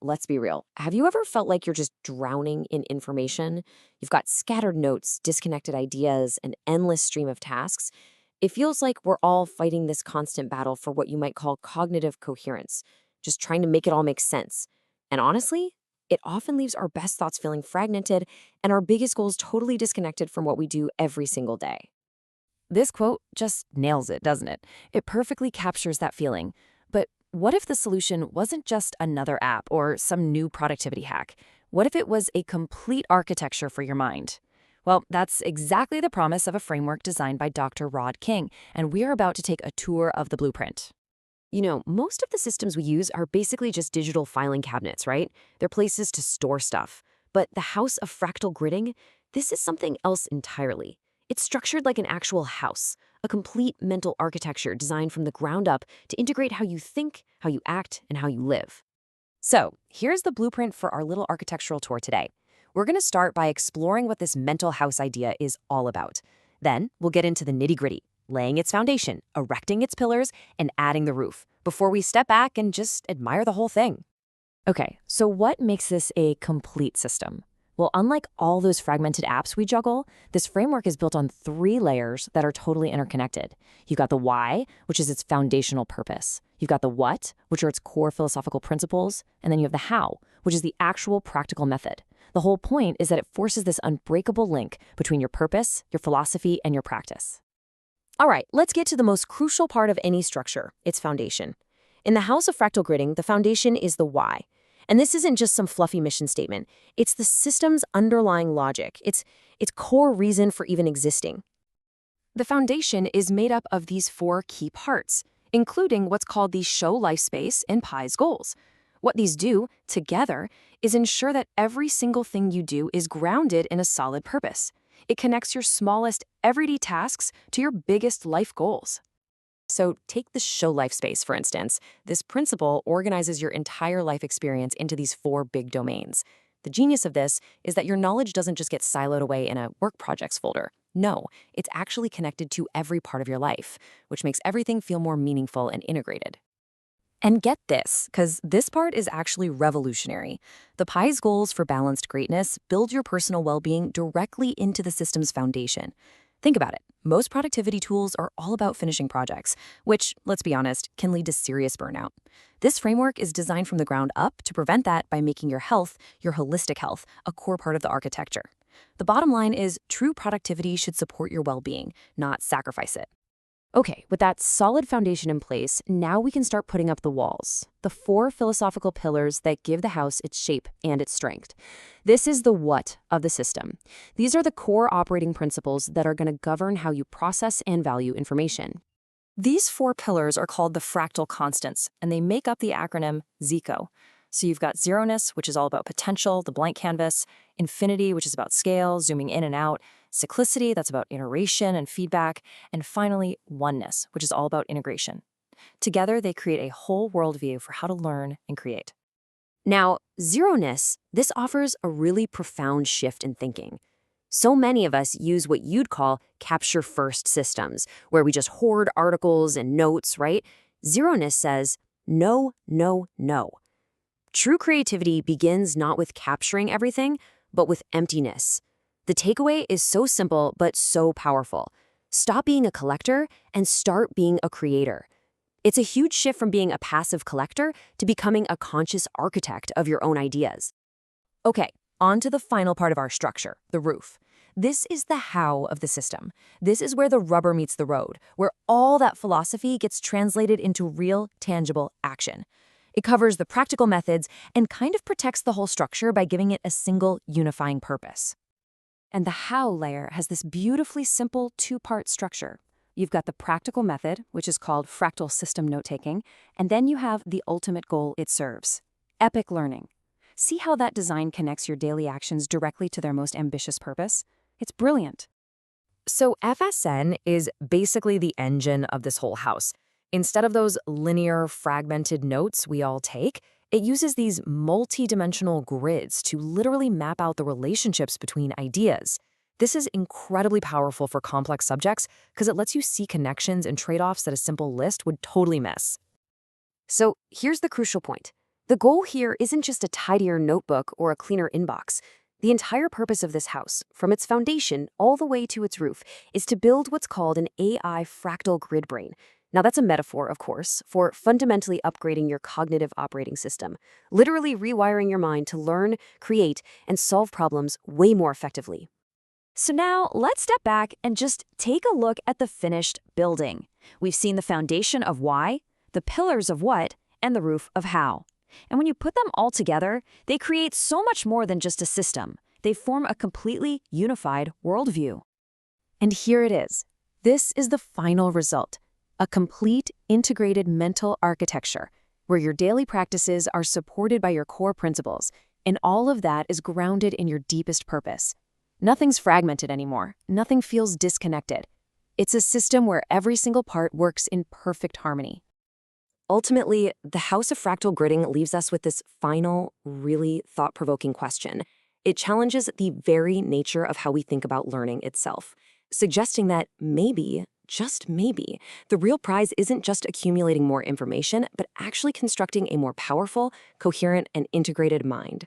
let's be real. Have you ever felt like you're just drowning in information? You've got scattered notes, disconnected ideas, an endless stream of tasks. It feels like we're all fighting this constant battle for what you might call cognitive coherence, just trying to make it all make sense. And honestly, it often leaves our best thoughts feeling fragmented and our biggest goals totally disconnected from what we do every single day. This quote just nails it, doesn't it? It perfectly captures that feeling. But what if the solution wasn't just another app or some new productivity hack? What if it was a complete architecture for your mind? Well, that's exactly the promise of a framework designed by Dr. Rod King, and we are about to take a tour of the blueprint. You know, most of the systems we use are basically just digital filing cabinets, right? They're places to store stuff. But the House of Fractal Gridding, this is something else entirely. It's structured like an actual house, a complete mental architecture designed from the ground up to integrate how you think, how you act, and how you live. So, here's the blueprint for our little architectural tour today. We're going to start by exploring what this mental house idea is all about. Then, we'll get into the nitty-gritty, laying its foundation, erecting its pillars, and adding the roof, before we step back and just admire the whole thing. Okay, so what makes this a complete system? Well, unlike all those fragmented apps we juggle, this framework is built on 3 layers that are totally interconnected. You've got the why, which is its foundational purpose. You've got the what, which are its core philosophical principles. And then you have the how, which is the actual practical method. The whole point is that it forces this unbreakable link between your purpose, your philosophy, and your practice. All right, let's get to the most crucial part of any structure, its foundation. In the House of Fractal Gridding, the foundation is the why. And this isn't just some fluffy mission statement. It's the system's underlying logic. It's its core reason for even existing. The foundation is made up of these 4 key parts, including what's called the show LifeSpace and Pi's goals. What these do, together, is ensure that every single thing you do is grounded in a solid purpose. It connects your smallest, everyday tasks to your biggest life goals. So take the show LifeSpace, for instance. This principle organizes your entire life experience into these 4 big domains. The genius of this is that your knowledge doesn't just get siloed away in a work projects folder. No, it's actually connected to every part of your life, which makes everything feel more meaningful and integrated. And get this, because this part is actually revolutionary. The Pi's goals for balanced greatness build your personal well-being directly into the system's foundation. Think about it. Most productivity tools are all about finishing projects, which, let's be honest, can lead to serious burnout. This framework is designed from the ground up to prevent that by making your health, your holistic health, a core part of the architecture. The bottom line is true productivity should support your well-being, not sacrifice it. Okay, with that solid foundation in place, now we can start putting up the walls, the 4 philosophical pillars that give the house its shape and its strength. This is the what of the system. These are the core operating principles that are going to govern how you process and value information. These 4 pillars are called the fractal constants, and they make up the acronym ZICO. So you've got Zeroness, which is all about potential, the blank canvas, infinity, which is about scale, zooming in and out, Cyclicity, that's about iteration and feedback, and finally, Oneness, which is all about integration. Together, they create a whole worldview for how to learn and create. Now, Zeroness, this offers a really profound shift in thinking. So many of us use what you'd call capture-first systems, where we just hoard articles and notes, right? Zeroness says, no, no, no. True creativity begins not with capturing everything, but with emptiness. The takeaway is so simple, but so powerful. Stop being a collector and start being a creator. It's a huge shift from being a passive collector to becoming a conscious architect of your own ideas. Okay, on to the final part of our structure, the roof. This is the how of the system. This is where the rubber meets the road, where all that philosophy gets translated into real, tangible action. It covers the practical methods and kind of protects the whole structure by giving it a single unifying purpose. And the how layer has this beautifully simple 2-part structure. You've got the practical method, which is called Fractal System Notetaking, and then you have the ultimate goal it serves, epic learning. See how that design connects your daily actions directly to their most ambitious purpose? It's brilliant. So FSN is basically the engine of this whole house. Instead of those linear, fragmented notes we all take, it uses these multidimensional grids to literally map out the relationships between ideas. This is incredibly powerful for complex subjects because it lets you see connections and trade-offs that a simple list would totally miss. So here's the crucial point. The goal here isn't just a tidier notebook or a cleaner inbox. The entire purpose of this house, from its foundation all the way to its roof, is to build what's called an AI-Fractal Grid Brain. Now, that's a metaphor, of course, for fundamentally upgrading your cognitive operating system, literally rewiring your mind to learn, create, and solve problems way more effectively. So now let's step back and just take a look at the finished building. We've seen the foundation of why, the pillars of what, and the roof of how. And when you put them all together, they create so much more than just a system. They form a completely unified worldview. And here it is. This is the final result, a complete integrated mental architecture, where your daily practices are supported by your core principles, and all of that is grounded in your deepest purpose. Nothing's fragmented anymore. Nothing feels disconnected. It's a system where every single part works in perfect harmony. Ultimately, the House of Fractal Gridding leaves us with this final, really thought-provoking question. It challenges the very nature of how we think about learning itself, suggesting that maybe, just maybe, the real prize isn't just accumulating more information, but actually constructing a more powerful, coherent, and integrated mind.